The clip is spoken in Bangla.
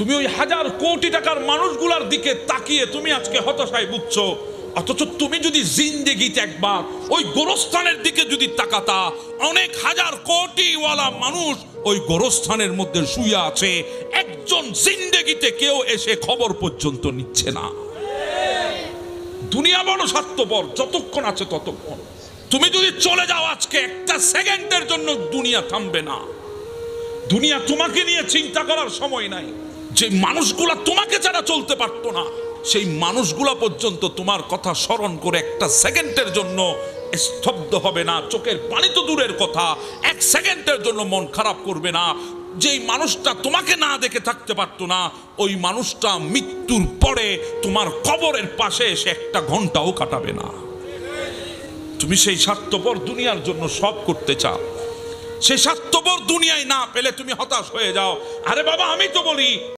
তুমি ওই হাজার কোটি টাকার মানুষগুলার দিকে তাকিয়ে তুমি আজকে হতাশায় ভুগছো, অথচ তুমি যদি জিন্দেগিতে একবার ওই গোরস্থানের দিকে যদি তাকাতা, অনেক হাজার কোটিওয়ালা মানুষ ওই গোরস্থানের মধ্যে শুয়ে আছে, একজন জিন্দেগিতে কেউ এসে খবর পর্যন্ত নিচ্ছে না। দুনিয়া বড় স্বার্থপর, যতক্ষণ আছে ততক্ষণ। তুমি যদি চলে যাও আজকে, একটা সেকেন্ডের জন্য দুনিয়া থামবে না। দুনিয়া তোমাকে নিয়ে চিন্তা করার সময় নাই। যে মানুষগুলা তোমাকে ছাড়া চলতে পারতো না, সেই মানুষগুলা পর্যন্ত তোমার কথা স্মরণ করে একটা সেকেন্ডের জন্য স্তব্ধ হবে না। চোখের পানি তো দূরের কথা, এক সেকেন্ডের জন্য মন খারাপ করবে না। যেই মানুষটা তোমাকে না দেখে থাকতে পারতো না, ওই মানুষটা মৃত্যুর পরে তোমার কবরের পাশে এসে একটা ঘন্টাও কাটাবে না। তুমি সেই স্বার্থপর দুনিয়ার জন্য সব করতে চাও, সেই স্বার্থপর দুনিয়ায় না পেলে তুমি হতাশ হয়ে যাও। আরে বাবা, আমি তো বলি